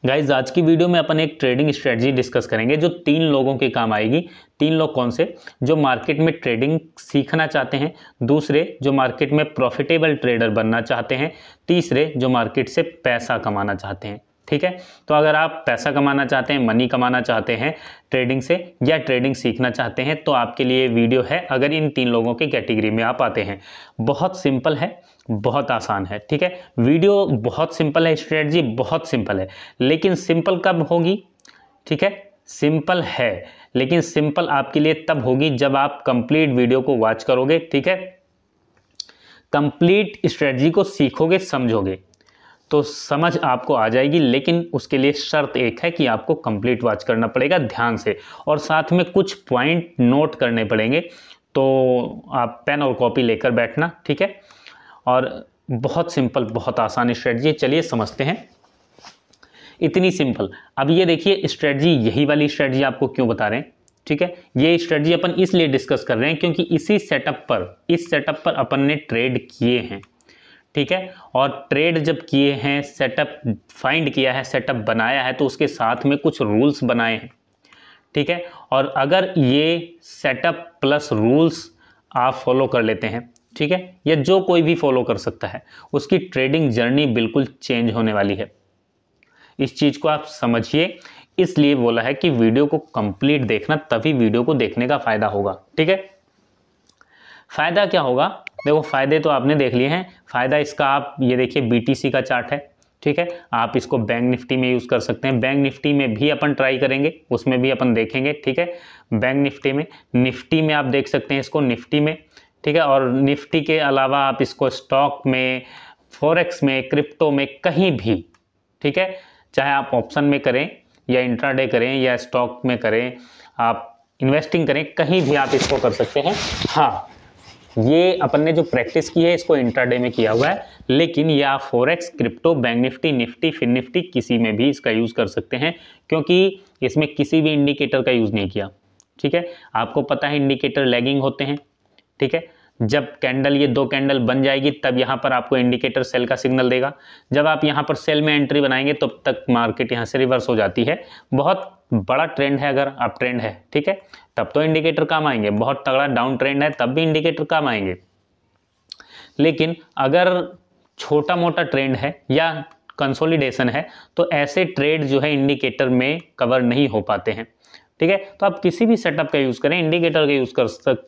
Guys आज की video में अपन एक ट्रेडिंग स्ट्रेटजी डिस्कस करेंगे जो 3 लोगों के काम आएगी। 3 लोग कौन से? जो मार्केट में ट्रेडिंग सीखना चाहते हैं, दूसरे जो मार्केट में प्रॉफिटेबल ट्रेडर बनना चाहते हैं, तीसरे जो मार्केट से पैसा कमाना चाहते हैं। ठीक है, तो अगर आप पैसा कमाना चाहते हैं, मनी कमाना चाहते हैं ट्रेडिंग से या ट्रेडिंग सीखना चाहते हैं तो आपके लिए वीडियो है। अगर इन 3 लोगों की कैटेगरी में आप आते हैं, बहुत सिंपल है, बहुत आसान है। ठीक है, वीडियो बहुत सिंपल है, स्ट्रेटजी बहुत सिंपल है, लेकिन सिंपल कब होगी? ठीक है, सिंपल है लेकिन सिंपल आपके लिए तब होगी जब आप कंप्लीट वीडियो को वॉच करोगे। ठीक है, कंप्लीट स्ट्रेटजी को सीखोगे, समझोगे तो समझ आपको आ जाएगी, लेकिन उसके लिए शर्त एक है कि आपको कंप्लीट वॉच करना पड़ेगा ध्यान से और साथ में कुछ पॉइंट नोट करने पड़ेंगे। तो आप पेन और कॉपी लेकर बैठना। ठीक है, और बहुत सिंपल, बहुत आसान स्ट्रेटजी। चलिए समझते हैं। इतनी सिंपल। अब ये देखिए स्ट्रेटजी, यही वाली स्ट्रेटजी आपको क्यों बता रहे हैं? ठीक है, ये स्ट्रेटजी अपन इसलिए डिस्कस कर रहे हैं क्योंकि इसी सेटअप पर, इस सेटअप पर अपन ने ट्रेड किए हैं। ठीक है, और ट्रेड जब किए हैं, सेटअप फाइंड किया है, सेटअप बनाया है, तो उसके साथ में कुछ रूल्स बनाए हैं। ठीक है, और अगर ये सेटअप प्लस रूल्स आप फॉलो कर लेते हैं, ठीक है, या जो कोई भी फॉलो कर सकता है, उसकी ट्रेडिंग जर्नी बिल्कुल चेंज होने वाली है। इस चीज को आप समझिए, इसलिए बोला है कि वीडियो को कंप्लीट देखना, तभी वीडियो को देखने का फायदा होगा। ठीक है, फायदा क्या होगा? देखो, फायदे तो आपने देख लिए हैं। फायदा इसका आप ये देखिए, बीटीसी का चार्ट है। ठीक है, आप इसको बैंक निफ्टी में यूज कर सकते हैं। बैंक निफ्टी में भी अपन ट्राई करेंगे, उसमें भी अपन देखेंगे। ठीक है, बैंक निफ्टी में आप देख सकते हैं इसको, निफ्टी में। ठीक है, और निफ्टी के अलावा आप इसको स्टॉक में, फॉरेक्स में, क्रिप्टो में, कहीं भी। ठीक है, चाहे आप ऑप्शन में करें या इंट्राडे करें या स्टॉक में करें, आप इन्वेस्टिंग करें, कहीं भी आप इसको कर सकते हैं। हाँ, ये अपन ने जो प्रैक्टिस की है इसको इंट्राडे में किया हुआ है, लेकिन ये आप forex, crypto, bank Nifty, Nifty, Fin Nifty, किसी में भी इसका यूज कर सकते हैं, क्योंकि इसमें किसी भी इंडिकेटर का यूज नहीं किया। ठीक है, आपको पता है इंडिकेटर लैगिंग होते हैं। ठीक है, जब कैंडल, ये 2 कैंडल बन जाएगी, तब यहाँ पर आपको इंडिकेटर सेल का सिग्नल देगा। जब आप यहाँ पर सेल में एंट्री बनाएंगे तब तक मार्केट यहाँ से रिवर्स हो जाती है। बहुत बड़ा ट्रेंड है, अगर आप ट्रेंड है, ठीक है, तब तो इंडिकेटर काम आएंगे। बहुत तगड़ा डाउन ट्रेंड है, तब भी इंडिकेटर काम आएंगे। लेकिन अगर छोटा मोटा ट्रेंड है या कंसोलिडेशन है, तो ऐसे ट्रेड जो है इंडिकेटर में कवर नहीं हो पाते हैं। ठीक है, तो आप किसी भी सेटअप का यूज करें, इंडिकेटर का यूज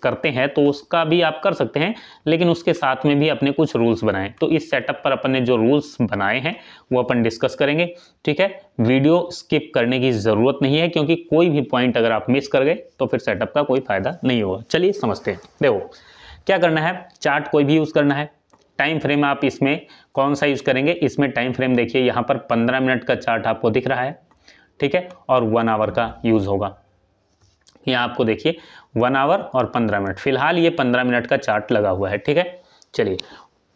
करते हैं तो उसका भी आप कर सकते हैं, लेकिन उसके साथ में भी अपने कुछ रूल्स बनाएं। तो इस सेटअप पर अपन ने जो रूल्स बनाए हैं वो अपन डिस्कस करेंगे। ठीक है, वीडियो स्किप करने की जरूरत नहीं है, क्योंकि कोई भी पॉइंट अगर आप मिस कर गए तो फिर सेटअप का कोई फायदा नहीं होगा। चलिए समझते हैं। देखो क्या करना है, चार्ट कोई भी यूज करना है। टाइम फ्रेम आप इसमें कौन सा यूज करेंगे? इसमें टाइम फ्रेम देखिए, यहाँ पर 15 मिनट का चार्ट आपको दिख रहा है। ठीक है, और 1 आवर का यूज होगा। यहाँ आपको देखिए 1 आवर और 15 मिनट, फिलहाल ये 15 मिनट का चार्ट लगा हुआ है। ठीक है, चलिए,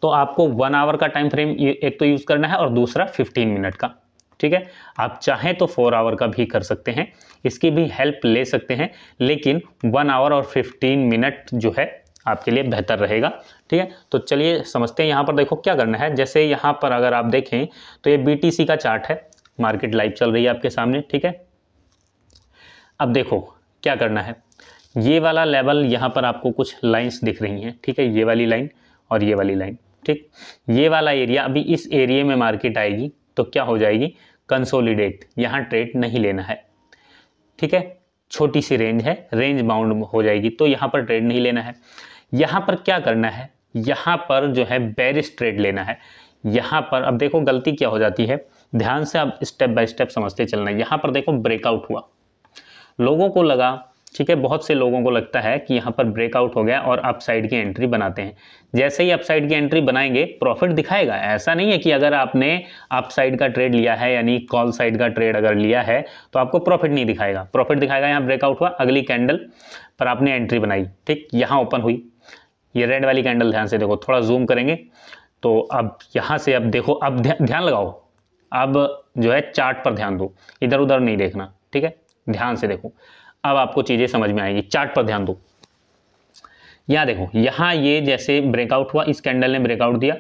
तो आपको 1 आवर का टाइम फ्रेम एक तो यूज करना है और दूसरा 15 मिनट का। ठीक है, आप चाहें तो 4 आवर का भी कर सकते हैं, इसकी भी हेल्प ले सकते हैं, लेकिन 1 आवर और 15 मिनट जो है आपके लिए बेहतर रहेगा। ठीक है, तो चलिए समझते हैं। यहाँ पर देखो क्या करना है। जैसे यहाँ पर अगर आप देखें तो ये बीटीसी का चार्ट है, मार्केट लाइव चल रही है आपके सामने। ठीक है, अब देखो क्या करना है। ये वाला लेवल, यहाँ पर आपको कुछ लाइंस दिख रही हैं। ठीक है, ये वाली लाइन और ये वाली लाइन। ठीक, ये वाला एरिया, अभी इस एरिया में मार्केट आएगी तो क्या हो जाएगी? कंसोलिडेट। यहाँ ट्रेड नहीं लेना है। ठीक है, छोटी सी रेंज है, रेंज बाउंड हो जाएगी, तो यहाँ पर ट्रेड नहीं लेना है। यहाँ पर क्या करना है? यहाँ पर जो है बेरिश ट्रेड लेना है। यहाँ पर अब देखो गलती क्या हो जाती है, ध्यान से अब स्टेप बाय स्टेप समझते चलना है। यहाँ पर देखो ब्रेकआउट हुआ, लोगों को लगा, ठीक है, बहुत से लोगों को लगता है कि यहाँ पर ब्रेकआउट हो गया और अपसाइड की एंट्री बनाते हैं। जैसे ही अपसाइड की एंट्री बनाएंगे प्रॉफिट दिखाएगा। ऐसा नहीं है कि अगर आपने अपसाइड का ट्रेड लिया है, यानी कॉल साइड का ट्रेड अगर लिया है, तो आपको प्रॉफिट नहीं दिखाएगा। प्रॉफिट दिखाएगा यहाँ ब्रेकआउट हुआ, अगली कैंडल पर आपने एंट्री बनाई। ठीक, यहाँ ओपन हुई, ये रेड वाली कैंडल, ध्यान से देखो, थोड़ा जूम करेंगे तो अब यहाँ से अब देखो, अब ध्यान लगाओ, अब जो है चार्ट पर ध्यान दो, इधर उधर नहीं देखना। ठीक है, ध्यान से देखो, अब आपको चीजें समझ में आएगी। चार्ट पर ध्यान दो, यहां देखो, यहां ये जैसे ब्रेकआउट हुआ, इस कैंडल ने ब्रेकआउट दिया,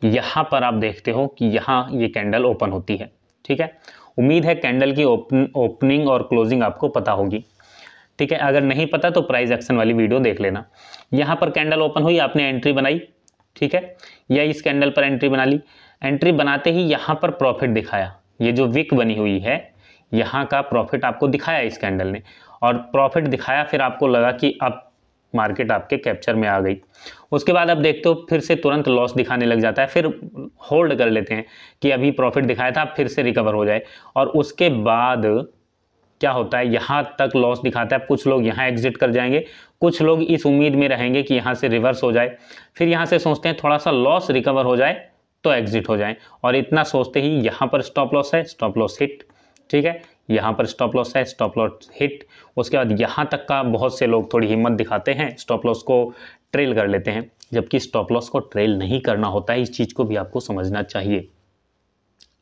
यहां पर आप देखते हो कि यहां ये कैंडल ओपन होती है। ठीक है, उम्मीद है कैंडल की ओपनिंग और क्लोजिंग आपको पता होगी, ठीक है। अगर नहीं पता तो प्राइस एक्शन वाली वीडियो देख लेना। यहाँ पर कैंडल ओपन हुई, आपने एंट्री बनाई, ठीक है, या इस कैंडल पर एंट्री बना ली। एंट्री बनाते ही यहाँ पर प्रॉफिट दिखाया, ये जो विक बनी हुई है यहाँ का प्रॉफिट आपको दिखाया इस कैंडल ने, और प्रॉफिट दिखाया, फिर आपको लगा कि अब मार्केट आपके कैप्चर में आ गई। उसके बाद आप देखते हो फिर से तुरंत लॉस दिखाने लग जाता है, फिर होल्ड कर लेते हैं कि अभी प्रॉफिट दिखाया था, फिर से रिकवर हो जाए, और उसके बाद क्या होता है, यहाँ तक लॉस दिखाता है। कुछ लोग यहाँ एग्जिट कर जाएंगे, कुछ लोग इस उम्मीद में रहेंगे कि यहाँ से रिवर्स हो जाए, फिर यहाँ से सोचते हैं थोड़ा सा लॉस रिकवर हो जाए तो एग्जिट हो जाए, और इतना सोचते ही यहाँ पर स्टॉप लॉस है, स्टॉप लॉस हिट, ठीक है, यहाँ पर स्टॉप लॉस है, स्टॉप लॉस हिट। उसके बाद यहाँ तक का बहुत से लोग थोड़ी हिम्मत दिखाते हैं, स्टॉप लॉस को ट्रेल कर लेते हैं, जबकि स्टॉप लॉस को ट्रेल नहीं करना होता है। इस चीज़ को भी आपको समझना चाहिए,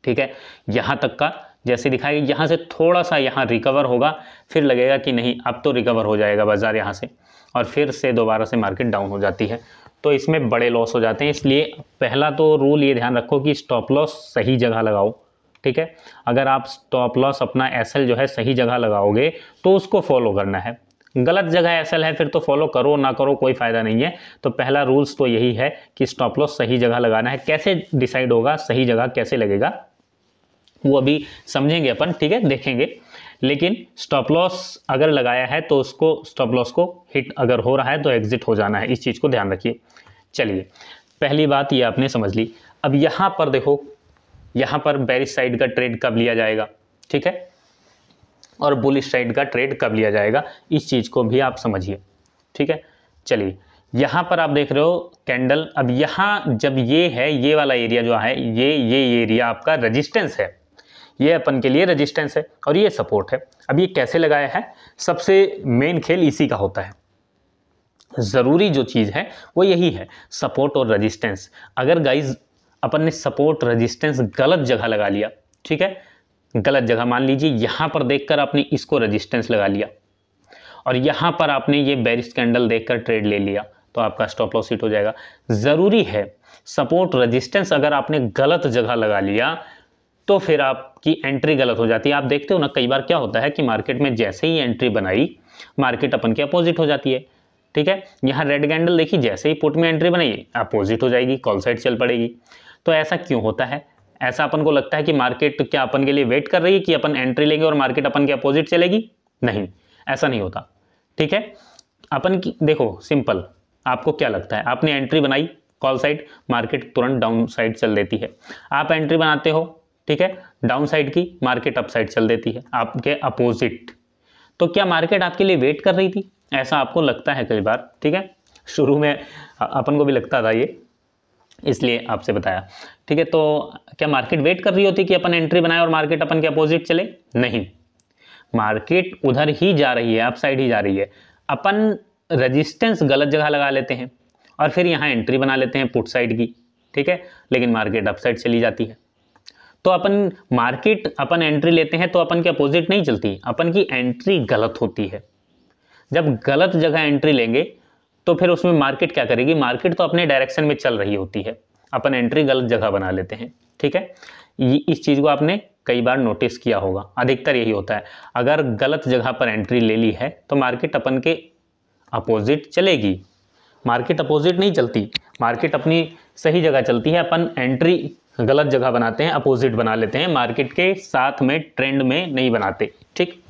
ठीक है। यहाँ तक का जैसे दिखाएगा, यहाँ से थोड़ा सा यहाँ रिकवर होगा, फिर लगेगा कि नहीं अब तो रिकवर हो जाएगा बाजार यहाँ से, और फिर से दोबारा से मार्केट डाउन हो जाती है, तो इसमें बड़े लॉस हो जाते हैं। इसलिए पहला तो रूल ये ध्यान रखो कि स्टॉप लॉस सही जगह लगाओ, ठीक है। अगर आप स्टॉप लॉस अपना एसएल जो है सही जगह लगाओगे तो उसको फॉलो करना है। गलत जगह एसएल है फिर तो फॉलो करो ना करो कोई फ़ायदा नहीं है। तो पहला रूल्स तो यही है कि स्टॉप लॉस सही जगह लगाना है। कैसे डिसाइड होगा सही जगह कैसे लगेगा वो अभी समझेंगे अपन, ठीक है, देखेंगे। लेकिन स्टॉप लॉस अगर लगाया है तो उसको स्टॉप लॉस को हिट अगर हो रहा है तो एग्जिट हो जाना है, इस चीज़ को ध्यान रखिए। चलिए, पहली बात ये आपने समझ ली। अब यहाँ पर देखो, यहाँ पर बेरिश साइड का ट्रेड कब लिया जाएगा, ठीक है, और बुलिश साइड का ट्रेड कब लिया जाएगा, इस चीज़ को भी आप समझिए, ठीक है। चलिए, यहाँ पर आप देख रहे हो कैंडल, अब यहाँ जब ये है, ये वाला एरिया जो है, ये एरिया आपका रेजिस्टेंस है, ये अपन के लिए रेजिस्टेंस है और ये सपोर्ट है। अब ये कैसे लगाया है, सबसे मेन खेल इसी का होता है। ज़रूरी जो चीज़ है वो यही है, सपोर्ट और रेजिस्टेंस। अगर गाइज अपन ने सपोर्ट रेजिस्टेंस गलत जगह लगा लिया, ठीक है, गलत जगह, मान लीजिए यहाँ पर देखकर आपने इसको रेजिस्टेंस लगा लिया और यहाँ पर आपने ये बेरिश कैंडल देखकर ट्रेड ले लिया, तो आपका स्टॉप लॉस हिट हो जाएगा। ज़रूरी है सपोर्ट रेजिस्टेंस अगर आपने गलत जगह लगा लिया तो फिर आपकी एंट्री गलत हो जाती है। आप देखते हो ना, कई बार क्या होता है कि मार्केट में जैसे ही एंट्री बनाई मार्केट अपन के अपोजिट हो जाती है, ठीक है। यहाँ रेड कैंडल देखी, जैसे ही पुट में एंट्री बनाई अपोजिट हो जाएगी, कॉल साइड चल पड़ेगी। तो ऐसा क्यों होता है? ऐसा अपन को लगता है कि मार्केट क्या अपन के लिए वेट कर रही है कि अपन एंट्री लेंगे और मार्केट अपन के अपोजिट चलेगी? नहीं, ऐसा नहीं होता, ठीक है। अपन की देखो सिंपल, आपको क्या लगता है, आपने एंट्री बनाई कॉल साइड, मार्केट तुरंत डाउन साइड चल देती है। आप एंट्री बनाते हो, ठीक है, डाउन साइड की, मार्केट अप साइड चल देती है आपके अपोजिट। तो क्या मार्केट आपके लिए वेट कर रही थी? ऐसा आपको लगता है कई बार, ठीक है। शुरू में अपन को भी लगता था ये, इसलिए आपसे बताया, ठीक है। तो क्या मार्केट वेट कर रही होती कि अपन एंट्री बनाए और मार्केट अपन के अपोजिट चले? नहीं, मार्केट उधर ही जा रही है, अप साइड ही जा रही है। अपन रेजिस्टेंस गलत जगह लगा लेते हैं और फिर यहाँ एंट्री बना लेते हैं पुट साइड की, ठीक है, लेकिन मार्केट अप साइड चली जाती है। तो अपन एंट्री लेते हैं तो अपन के अपोजिट नहीं चलती, अपन की एंट्री गलत होती है। जब गलत जगह एंट्री लेंगे तो फिर उसमें मार्केट क्या करेगी? मार्केट तो अपने डायरेक्शन में चल रही होती है, अपन एंट्री गलत जगह बना लेते हैं, ठीक है। इस चीज़ को आपने कई बार नोटिस किया होगा, अधिकतर यही होता है। अगर गलत जगह पर एंट्री ले ली है तो मार्केट अपन के अपोजिट चलेगी। मार्केट अपोजिट नहीं चलती, मार्केट अपनी सही जगह चलती है। अपन एंट्री गलत जगह बनाते हैं, अपोजिट बना लेते हैं, मार्केट के साथ में ट्रेंड में नहीं बनाते, ठीक।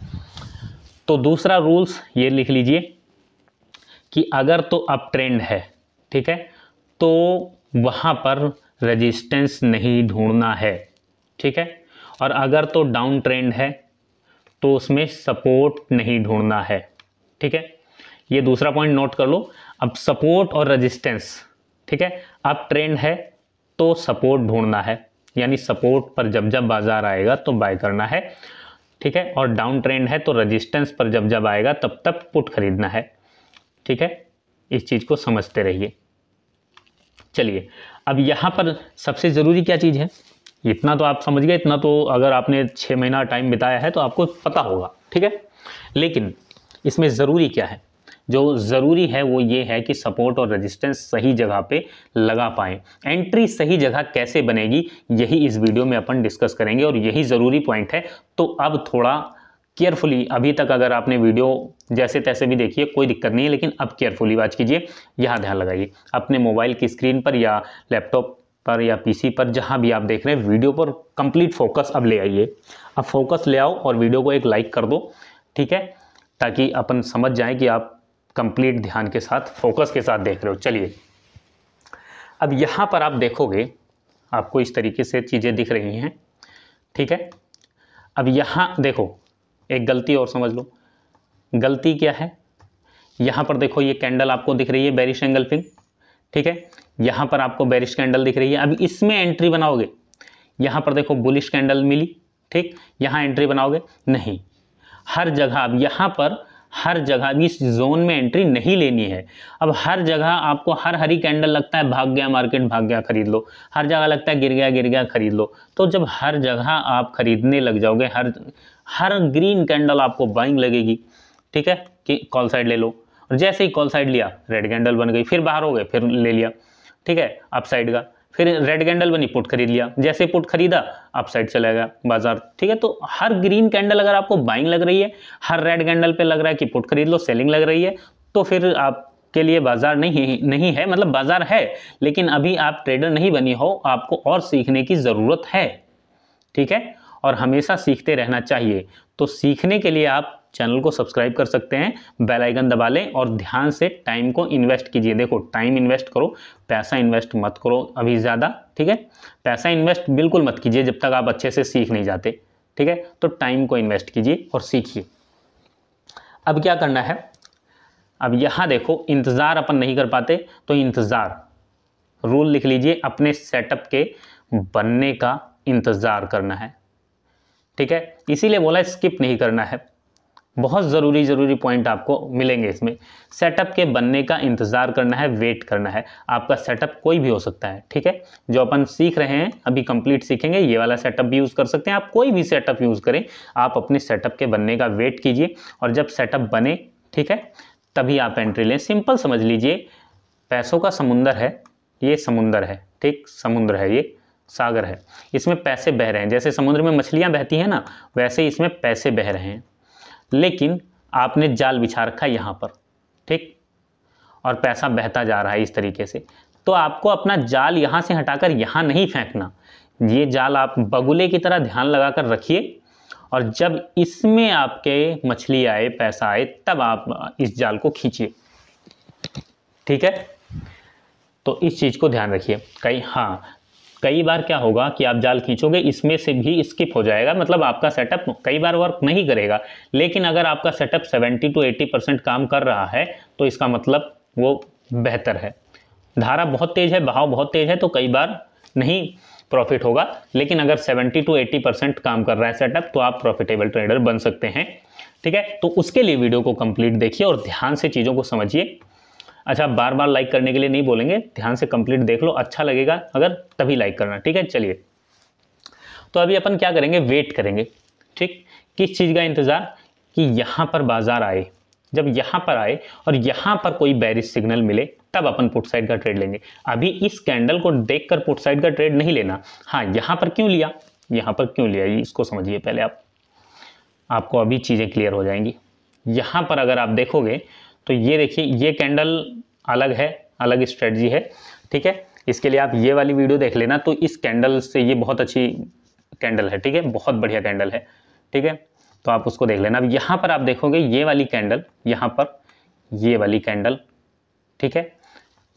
तो दूसरा रूल्स ये लिख लीजिए कि अगर तो अप ट्रेंड है, ठीक है, तो वहाँ पर रेजिस्टेंस नहीं ढूंढना है, ठीक है। और अगर तो डाउन ट्रेंड है तो उसमें सपोर्ट नहीं ढूंढना है, ठीक है। ये दूसरा पॉइंट नोट कर लो। अब सपोर्ट और रेजिस्टेंस, ठीक है, अप ट्रेंड है तो सपोर्ट ढूंढना है, यानी सपोर्ट पर जब जब बाजार आएगा तो बाय करना है, ठीक है। और डाउन ट्रेंड है तो रेजिस्टेंस पर जब जब आएगा तब तक पुट खरीदना है, ठीक है। इस चीज़ को समझते रहिए। चलिए, अब यहाँ पर सबसे ज़रूरी क्या चीज़ है, इतना तो आप समझ गए, इतना तो अगर आपने 6 महीना टाइम बिताया है तो आपको पता होगा, ठीक है। लेकिन इसमें ज़रूरी क्या है? जो ज़रूरी है वो ये है कि सपोर्ट और रेजिस्टेंस सही जगह पे लगा पाएँ। एंट्री सही जगह कैसे बनेगी, यही इस वीडियो में अपन डिस्कस करेंगे और यही ज़रूरी पॉइंट है। तो अब थोड़ा केयरफुली, अभी तक अगर आपने वीडियो जैसे तैसे भी देखी है कोई दिक्कत नहीं है, लेकिन अब केयरफुली वॉच कीजिए, यहाँ ध्यान लगाइए। अपने मोबाइल की स्क्रीन पर या लैपटॉप पर या पीसी पर जहाँ भी आप देख रहे हैं, वीडियो पर कंप्लीट फोकस अब ले आइए। अब फोकस ले आओ और वीडियो को एक लाइक कर दो, ठीक है, ताकि अपन समझ जाएं कि आप कंप्लीट ध्यान के साथ फोकस के साथ देख रहे हो। चलिए, अब यहाँ पर आप देखोगे आपको इस तरीके से चीज़ें दिख रही हैं, ठीक है। अब यहाँ देखो, एक गलती और समझ लो। गलती क्या है, यहाँ पर देखो ये कैंडल आपको दिख रही है बेरिश एंगल्फिंग, ठीक है। यहाँ पर आपको बेरिश कैंडल दिख रही है। अब इसमें एंट्री बनाओगे, यहाँ पर देखो बुलिश कैंडल मिली, ठीक, यहाँ एंट्री बनाओगे नहीं। हर जगह अब यहाँ पर हर जगह इस जोन में एंट्री नहीं लेनी है। अब हर जगह आपको हर हरी कैंडल लगता है भाग गया मार्केट, भाग गया खरीद लो, हर जगह लगता है गिर गया खरीद लो। तो जब हर जगह आप खरीदने लग जाओगे, हर ग्रीन कैंडल आपको बाइंग लगेगी, ठीक है, कि कॉल साइड ले लो। और जैसे ही कॉल साइड लिया रेड कैंडल बन गई, फिर बाहर हो गए, फिर ले लिया, ठीक है, अप साइड का, फिर रेड कैंडल बनी, पुट खरीद लिया, जैसे पुट खरीदा अप साइड चला गया बाजार, ठीक है। तो हर ग्रीन कैंडल अगर आपको बाइंग लग रही है, हर रेड कैंडल पे लग रहा है कि पुट खरीद लो, सेलिंग लग रही है, तो फिर आपके लिए बाजार नहीं है, मतलब बाजार है, लेकिन अभी आप ट्रेडर नहीं बनी हो, आपको और सीखने की ज़रूरत है, ठीक है, और हमेशा सीखते रहना चाहिए। तो सीखने के लिए आप चैनल को सब्सक्राइब कर सकते हैं, बेल आइकन दबा लें और ध्यान से टाइम को इन्वेस्ट कीजिए। देखो, टाइम इन्वेस्ट करो, पैसा इन्वेस्ट मत करो अभी ज़्यादा, ठीक है, पैसा इन्वेस्ट बिल्कुल मत कीजिए जब तक आप अच्छे से सीख नहीं जाते, ठीक है। तो टाइम को इन्वेस्ट कीजिए और सीखिए। अब क्या करना है, अब यहाँ देखो, इंतज़ार अपन नहीं कर पाते, तो इंतज़ार रूल लिख लीजिए, अपने सेटअप के बनने का इंतज़ार करना है, ठीक है। इसीलिए बोला स्किप नहीं करना है, बहुत ज़रूरी पॉइंट आपको मिलेंगे इसमें। सेटअप के बनने का इंतज़ार करना है, वेट करना है। आपका सेटअप कोई भी हो सकता है, ठीक है, जो अपन सीख रहे हैं अभी कंप्लीट सीखेंगे, ये वाला सेटअप भी यूज़ कर सकते हैं आप, कोई भी सेटअप यूज़ करें, आप अपने सेटअप के बनने का वेट कीजिए, और जब सेटअप बने, ठीक है, तभी आप एंट्री लें। सिंपल समझ लीजिए, पैसों का समुंदर है, ये समुंदर है, ठीक, समुद्र है, ये सागर है, इसमें पैसे बह रहे हैं। जैसे समुद्र में मछलियाँ बहती हैं ना, वैसे इसमें पैसे बह रहे हैं, लेकिन आपने जाल बिछा रखा है यहाँ पर, ठीक, और पैसा बहता जा रहा है इस तरीके से। तो आपको अपना जाल यहाँ से हटाकर यहाँ नहीं फेंकना, ये जाल आप बगुले की तरह ध्यान लगाकर रखिए, और जब इसमें आपके मछली आए, पैसा आए, तब आप इस जाल को खींचिए, ठीक है। तो इस चीज़ को ध्यान रखिए। कई बार क्या होगा कि आप जाल खींचोगे, इसमें से भी स्किप हो जाएगा, मतलब आपका सेटअप कई बार वर्क नहीं करेगा। लेकिन अगर आपका सेटअप 70 to 80% काम कर रहा है, तो इसका मतलब वो बेहतर है। धारा बहुत तेज़ है, बहाव बहुत तेज़ है, तो कई बार नहीं प्रॉफिट होगा, लेकिन अगर 70 to 80% काम कर रहा है सेटअप, तो आप प्रॉफिटेबल ट्रेडर बन सकते हैं, ठीक है। तो उसके लिए वीडियो को कंप्लीट देखिए और ध्यान से चीज़ों को समझिए। अच्छा, बार बार लाइक करने के लिए नहीं बोलेंगे, ध्यान से कंप्लीट देख लो, अच्छा लगेगा अगर तभी लाइक करना, ठीक है। चलिए, तो अभी अपन क्या करेंगे, वेट करेंगे, ठीक, किस चीज़ का इंतज़ार, कि यहाँ पर बाजार आए, जब यहाँ पर आए और यहाँ पर कोई बेरिश सिग्नल मिले, तब अपन पुट साइड का ट्रेड लेंगे। अभी इस कैंडल को देखकर पुट साइड का ट्रेड नहीं लेना। हाँ, यहाँ पर क्यों लिया, यहाँ पर क्यों लिया, इसको समझिए पहले आप, आपको अभी चीज़ें क्लियर हो जाएंगी। यहाँ पर अगर आप देखोगे तो ये देखिए, ये कैंडल अलग है, अलग स्ट्रेटजी है, ठीक है। इसके लिए आप ये वाली वीडियो देख लेना। तो इस कैंडल से, ये बहुत अच्छी कैंडल है, ठीक है, बहुत बढ़िया कैंडल है, ठीक है, तो आप उसको देख लेना। अब यहाँ पर आप देखोगे ये वाली कैंडल, यहाँ पर ये वाली कैंडल, ठीक है,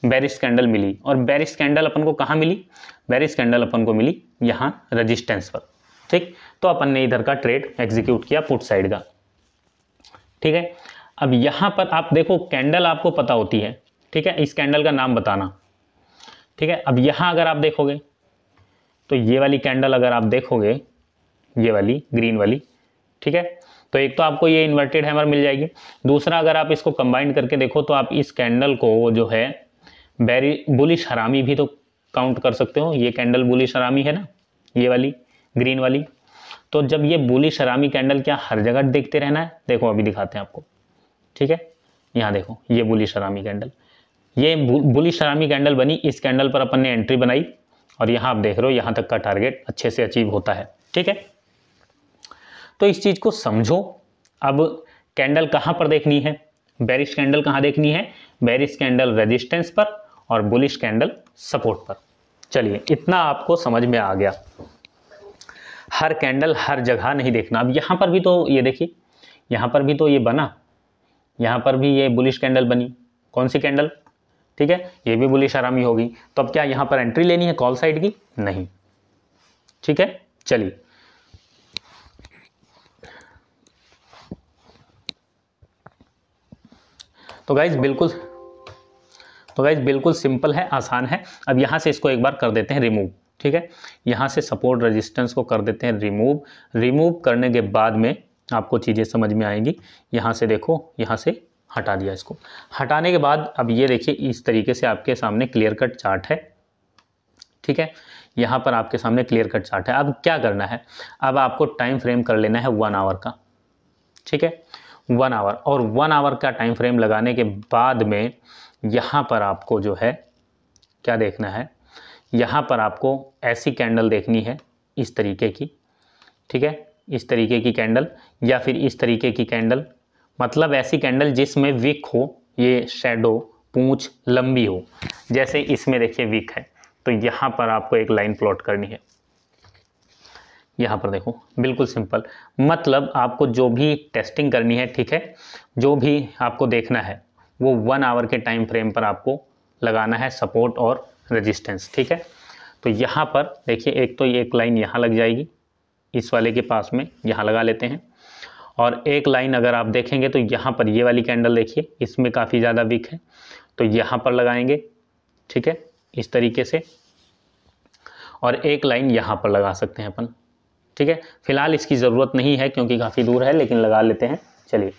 बेरिश कैंडल मिली, और बेरिश कैंडल अपन को कहाँ मिली, बेरिश कैंडल अपन को मिली यहाँ रजिस्टेंस पर, ठीक। तो अपन ने इधर का ट्रेड एग्जीक्यूट किया पुट साइड का, ठीक है। अब यहाँ पर आप देखो, कैंडल आपको पता होती है, ठीक है, इस कैंडल का नाम बताना, ठीक है। अब यहाँ अगर आप देखोगे तो ये वाली कैंडल अगर आप देखोगे, ये वाली ग्रीन वाली, ठीक है, तो एक तो आपको ये इन्वर्टेड हैमर मिल जाएगी। दूसरा, अगर आप इसको कंबाइन करके देखो तो आप इस कैंडल को जो है बुलिश हरामी भी तो काउंट कर सकते हो। ये कैंडल बुलिश हरामी है ना, ये वाली ग्रीन वाली। तो जब ये बुलिश हरामी कैंडल, क्या हर जगह देखते रहना है, देखो अभी दिखाते हैं आपको, ठीक है। यहाँ देखो ये बुलिश हरामी कैंडल, ये बुलिश हरामी कैंडल बनी, इस कैंडल पर अपन ने एंट्री बनाई और यहाँ आप देख रहे हो यहाँ तक का टारगेट अच्छे से अचीव होता है। ठीक है, तो इस चीज़ को समझो। अब कैंडल कहाँ पर देखनी है, बेरिश कैंडल कहाँ देखनी है, बेरिश कैंडल रेजिस्टेंस पर और बुलिश कैंडल सपोर्ट पर। चलिए इतना आपको समझ में आ गया। हर कैंडल हर जगह नहीं देखना। अब यहाँ पर भी तो ये देखिए, यहाँ पर भी तो ये बना, यहाँ पर भी ये बुलिश कैंडल बनी, कौन सी कैंडल, ठीक है, ये भी बुलिश हरामी होगी। तो अब क्या यहाँ पर एंट्री लेनी है कॉल साइड की, नहीं। ठीक है, चलिए तो गाइज बिल्कुल सिंपल है, आसान है। अब यहाँ से इसको एक बार कर देते हैं रिमूव। ठीक है, यहाँ से सपोर्ट रेजिस्टेंस को कर देते हैं रिमूव। रिमूव करने के बाद में आपको चीज़ें समझ में आएंगी। यहाँ से देखो, यहाँ से हटा दिया इसको। हटाने के बाद अब ये देखिए इस तरीके से आपके सामने क्लियर कट चार्ट है। ठीक है, यहाँ पर आपके सामने क्लियर कट चार्ट है। अब क्या करना है, अब आपको टाइम फ्रेम कर लेना है 1 आवर का। ठीक है, 1 आवर, और 1 आवर का टाइम फ्रेम लगाने के बाद में यहाँ पर आपको जो है क्या देखना है, यहाँ पर आपको ऐसी कैंडल देखनी है इस तरीके की। ठीक है, इस तरीके की कैंडल या फिर इस तरीके की कैंडल, मतलब ऐसी कैंडल जिसमें विक हो, ये शैडो पूंछ लंबी हो। जैसे इसमें देखिए विक है, तो यहाँ पर आपको एक लाइन प्लॉट करनी है। यहाँ पर देखो बिल्कुल सिंपल, मतलब आपको जो भी टेस्टिंग करनी है, ठीक है, जो भी आपको देखना है वो 1 आवर के टाइम फ्रेम पर आपको लगाना है सपोर्ट और रेजिस्टेंस। ठीक है, तो यहाँ पर देखिए एक तो एक लाइन यहाँ लग जाएगी, इस वाले के पास में यहाँ लगा लेते हैं, और एक लाइन अगर आप देखेंगे तो यहाँ पर ये वाली कैंडल देखिए, इसमें काफ़ी ज़्यादा वीक है, तो यहाँ पर लगाएंगे। ठीक है, इस तरीके से, और एक लाइन यहाँ पर लगा सकते हैं अपन। ठीक है, फिलहाल इसकी ज़रूरत नहीं है क्योंकि काफ़ी दूर है, लेकिन लगा लेते हैं। चलिए,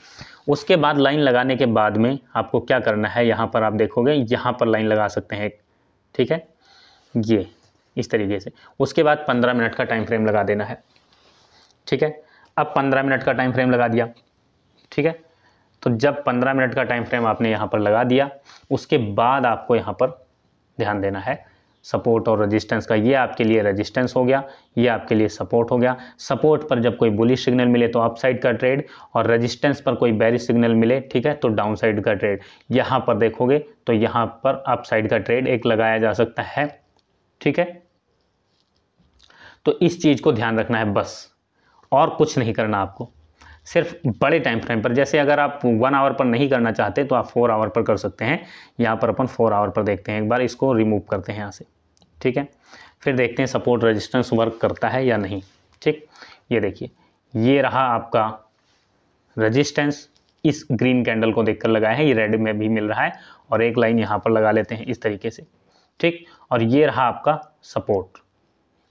उसके बाद लाइन लगाने के बाद में आपको क्या करना है, यहाँ पर आप देखोगे यहाँ पर लाइन लगा सकते हैं एक। ठीक है, ये इस तरीके से। उसके बाद 15 मिनट का टाइम फ्रेम लगा देना है। ठीक है, अब 15 मिनट का टाइम फ्रेम लगा दिया। ठीक है, तो जब 15 मिनट का टाइम फ्रेम आपने यहाँ पर लगा दिया, उसके बाद आपको यहाँ पर ध्यान देना है सपोर्ट और रेजिस्टेंस का। ये आपके लिए रेजिस्टेंस हो गया, ये आपके लिए सपोर्ट हो गया। सपोर्ट पर जब कोई बुलिश सिग्नल मिले तो अप साइड का ट्रेड, और रेजिस्टेंस पर कोई बेरिश सिग्नल मिले, ठीक है, तो डाउन साइड का ट्रेड। यहाँ पर देखोगे तो यहाँ पर अप साइड का ट्रेड एक लगाया जा सकता है। ठीक है, तो इस चीज़ को ध्यान रखना है बस, और कुछ नहीं करना आपको, सिर्फ बड़े टाइम फ्रेम पर। जैसे अगर आप 1 आवर पर नहीं करना चाहते तो आप 4 आवर पर कर सकते हैं। यहाँ पर अपन 4 आवर पर देखते हैं, एक बार इसको रिमूव करते हैं यहाँ से। ठीक है, फिर देखते हैं सपोर्ट रेजिस्टेंस वर्क करता है या नहीं। ठीक, ये देखिए ये रहा आपका रेजिस्टेंस, इस ग्रीन कैंडल को देखकर लगाया है, ये रेड में भी मिल रहा है, और एक लाइन यहाँ पर लगा लेते हैं इस तरीके से। ठीक, और ये रहा आपका सपोर्ट,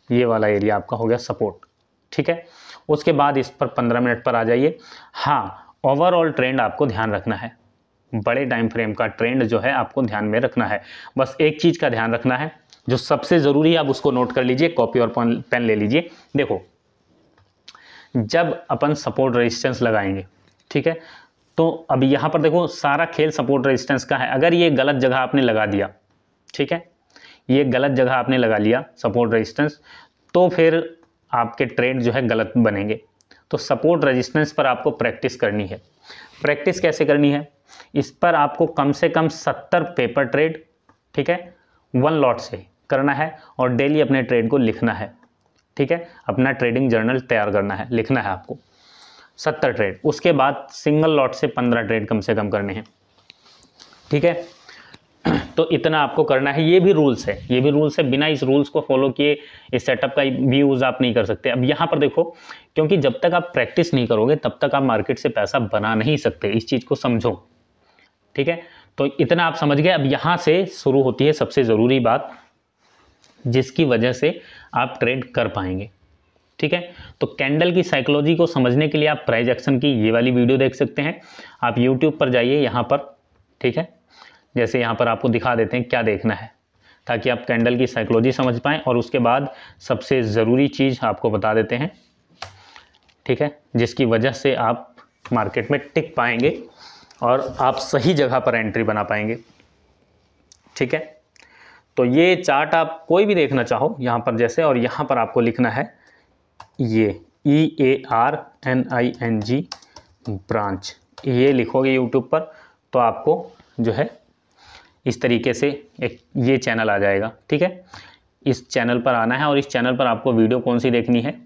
ये वाला एरिया आपका हो गया सपोर्ट। ठीक है, उसके बाद इस पर 15 मिनट पर आ जाइए। हाँ, ओवरऑल ट्रेंड आपको ध्यान रखना है, बड़े टाइम फ्रेम का ट्रेंड जो है आपको ध्यान में रखना है। बस एक चीज़ का ध्यान रखना है जो सबसे ज़रूरी है, आप उसको नोट कर लीजिए, कॉपी और पेन ले लीजिए। देखो, जब अपन सपोर्ट रेजिस्टेंस लगाएंगे, ठीक है, तो अब यहाँ पर देखो सारा खेल सपोर्ट रेजिस्टेंस का है। अगर ये गलत जगह आपने लगा दिया, ठीक है, ये गलत जगह आपने लगा लिया सपोर्ट रेजिस्टेंस, तो फिर आपके ट्रेड जो है गलत बनेंगे। तो सपोर्ट रेजिस्टेंस पर आपको प्रैक्टिस करनी है। प्रैक्टिस कैसे करनी है, इस पर आपको कम से कम 70 पेपर ट्रेड, ठीक है, 1 लॉट से करना है, और डेली अपने ट्रेड को लिखना है। ठीक है, अपना ट्रेडिंग जर्नल तैयार करना है, लिखना है आपको 70 ट्रेड। उसके बाद सिंगल लॉट से 15 ट्रेड कम से कम करने हैं। ठीक है, तो इतना आपको करना है। ये भी रूल्स है, ये भी रूल्स है, बिना इस रूल्स को फॉलो किए इस सेटअप का भी यूज़ आप नहीं कर सकते। अब यहाँ पर देखो, क्योंकि जब तक आप प्रैक्टिस नहीं करोगे तब तक आप मार्केट से पैसा बना नहीं सकते, इस चीज़ को समझो। ठीक है, तो इतना आप समझ गए। अब यहाँ से शुरू होती है सबसे ज़रूरी बात, जिसकी वजह से आप ट्रेड कर पाएंगे। ठीक है, तो कैंडल की साइकोलॉजी को समझने के लिए आप प्राइस एक्शन की ये वाली वीडियो देख सकते हैं। आप यूट्यूब पर जाइए यहाँ पर, ठीक है, जैसे यहाँ पर आपको दिखा देते हैं क्या देखना है, ताकि आप कैंडल की साइकोलॉजी समझ पाएँ। और उसके बाद सबसे ज़रूरी चीज़ आपको बता देते हैं, ठीक है, जिसकी वजह से आप मार्केट में टिक पाएंगे। और आप सही जगह पर एंट्री बना पाएंगे। ठीक है, तो ये चार्ट आप कोई भी देखना चाहो यहाँ पर जैसे, और यहाँ पर आपको लिखना है ये EARNING ब्रांच, ये लिखोगे यूट्यूब पर तो आपको जो है इस तरीके से एक ये चैनल आ जाएगा। ठीक है, इस चैनल पर आना है और इस चैनल पर आपको वीडियो कौन सी देखनी है,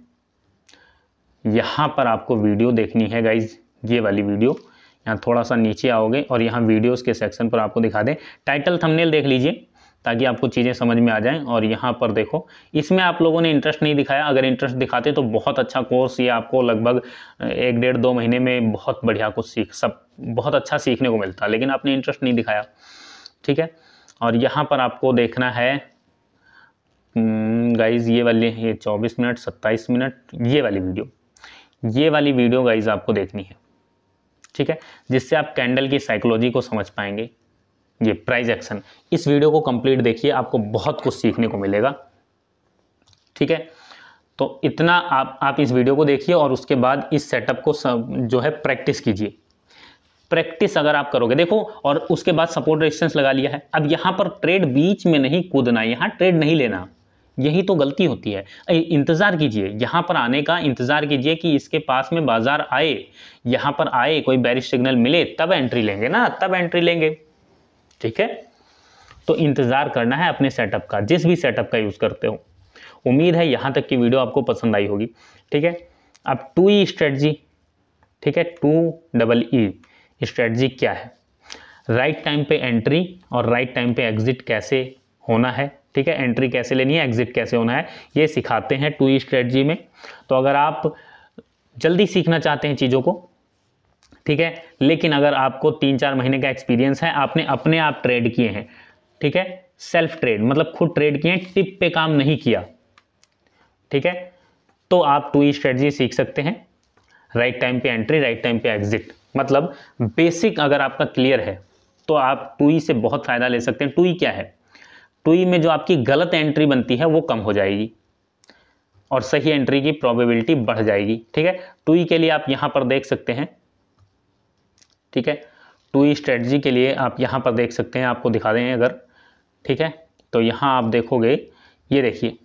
यहाँ पर आपको वीडियो देखनी है गाइज, ये वाली वीडियो। यहाँ थोड़ा सा नीचे आओगे और यहाँ वीडियोस के सेक्शन पर आपको दिखा दें, टाइटल थंबनेल देख लीजिए ताकि आपको चीज़ें समझ में आ जाएं। और यहाँ पर देखो, इसमें आप लोगों ने इंटरेस्ट नहीं दिखाया, अगर इंटरेस्ट दिखाते तो बहुत अच्छा कोर्स, ये आपको लगभग 1-1.5-2 महीने में बहुत बढ़िया कुछ बहुत अच्छा सीखने को मिलता, लेकिन आपने इंटरेस्ट नहीं दिखाया। ठीक है, और यहाँ पर आपको देखना है गाइज ये वाली, ये 24 मिनट 27 मिनट ये वाली वीडियो गाइज आपको देखनी है। ठीक है, जिससे आप कैंडल की साइकोलॉजी को समझ पाएंगे। ये प्राइस एक्शन, इस वीडियो को कंप्लीट देखिए, आपको बहुत कुछ सीखने को मिलेगा। ठीक है, तो इतना आप इस वीडियो को देखिए और उसके बाद इस सेटअप को जो है प्रैक्टिस कीजिए। प्रैक्टिस अगर आप करोगे, देखो, और उसके बाद सपोर्ट रेजिस्टेंस लगा लिया है। अब यहाँ पर ट्रेड बीच में नहीं कूदना, यहाँ ट्रेड नहीं लेना, यही तो गलती होती है। इंतज़ार कीजिए, यहाँ पर आने का इंतज़ार कीजिए कि इसके पास में बाजार आए, यहाँ पर आए, कोई बेरिश सिग्नल मिले तब एंट्री लेंगे ना, तब एंट्री लेंगे। ठीक है, तो इंतज़ार करना है अपने सेटअप का, जिस भी सेटअप का यूज़ करते हो। उम्मीद है यहाँ तक की वीडियो आपको पसंद आई होगी। ठीक है, अब 2E स्ट्रेटजी, ठीक है, 2EE स्ट्रेटजी क्या है, राइट टाइम पे एंट्री और राइट टाइम पे एग्जिट कैसे होना है। ठीक है, एंट्री कैसे लेनी है, एग्जिट कैसे होना है, ये सिखाते हैं 2E स्ट्रेटजी में। तो अगर आप जल्दी सीखना चाहते हैं चीज़ों को, ठीक है, लेकिन अगर आपको 3-4 महीने का एक्सपीरियंस है, आपने अपने आप ट्रेड किए हैं, ठीक है, सेल्फ ट्रेड मतलब खुद ट्रेड किए हैं, टिप पे काम नहीं किया, ठीक है, तो आप 2E स्ट्रेटजी सीख सकते हैं। राइट टाइम पे एंट्री, राइट टाइम पे एग्जिट, मतलब बेसिक अगर आपका क्लियर है तो आप 2E से बहुत फ़ायदा ले सकते हैं। 2E क्या है, 2E में जो आपकी गलत एंट्री बनती है वो कम हो जाएगी और सही एंट्री की प्रोबेबिलिटी बढ़ जाएगी। ठीक है, 2E के लिए आप यहाँ पर देख सकते हैं। ठीक है, 2E स्ट्रेटजी के लिए आप यहाँ पर देख सकते हैं, आपको दिखा दें अगर, ठीक है, तो यहाँ आप देखोगे, ये देखिए,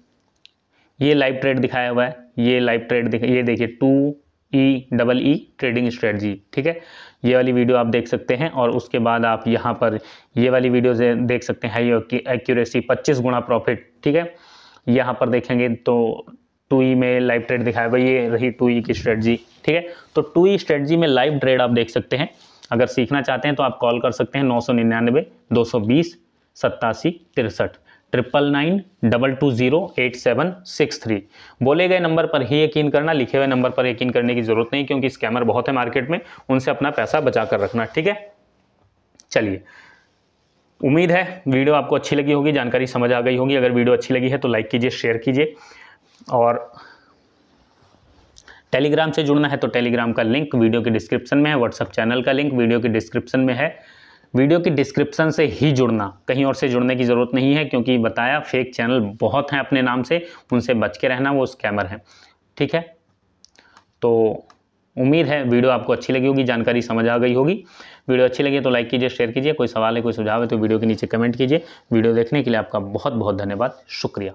ये लाइव ट्रेड दिखाया हुआ है, ये लाइव ट्रेड ये देखिए 2EEE ट्रेडिंग स्ट्रेटजी। ठीक है, ये वाली वीडियो आप देख सकते हैं और उसके बाद आप यहाँ पर ये वाली वीडियो से देख सकते हैं, हाई एक्यूरेसी 25 गुना प्रॉफिट। ठीक है, यहाँ पर देखेंगे तो 2E में लाइव ट्रेड दिखाया हुआ, ये रही 2E की स्ट्रेटजी। ठीक है, तो 2E स्ट्रेटजी में लाइव ट्रेड आप देख सकते हैं। अगर सीखना चाहते हैं तो आप कॉल कर सकते हैं 999 220 87 63 999 220 8763। बोले गए नंबर पर ही यकीन करना, लिखे हुए नंबर पर यकीन करने की जरूरत नहीं, क्योंकि स्कैमर बहुत है मार्केट में, उनसे अपना पैसा बचा कर रखना। ठीक है, चलिए, उम्मीद है वीडियो आपको अच्छी लगी होगी, जानकारी समझ आ गई होगी। अगर वीडियो अच्छी लगी है तो लाइक कीजिए, शेयर कीजिए, और टेलीग्राम से जुड़ना है तो टेलीग्राम का लिंक वीडियो के डिस्क्रिप्शन में है, व्हाट्सएप चैनल का लिंक वीडियो के डिस्क्रिप्शन में है। वीडियो की डिस्क्रिप्शन से ही जुड़ना, कहीं और से जुड़ने की ज़रूरत नहीं है, क्योंकि बताया फेक चैनल बहुत हैं अपने नाम से, उनसे बच के रहना, वो स्कैमर हैं। ठीक है, तो उम्मीद है वीडियो आपको अच्छी लगी होगी, जानकारी समझ आ गई होगी। वीडियो अच्छी लगी तो लाइक कीजिए, शेयर कीजिए, कोई सवाल है, कोई सुझाव है तो वीडियो के नीचे कमेंट कीजिए। वीडियो देखने के लिए आपका बहुत बहुत धन्यवाद, शुक्रिया।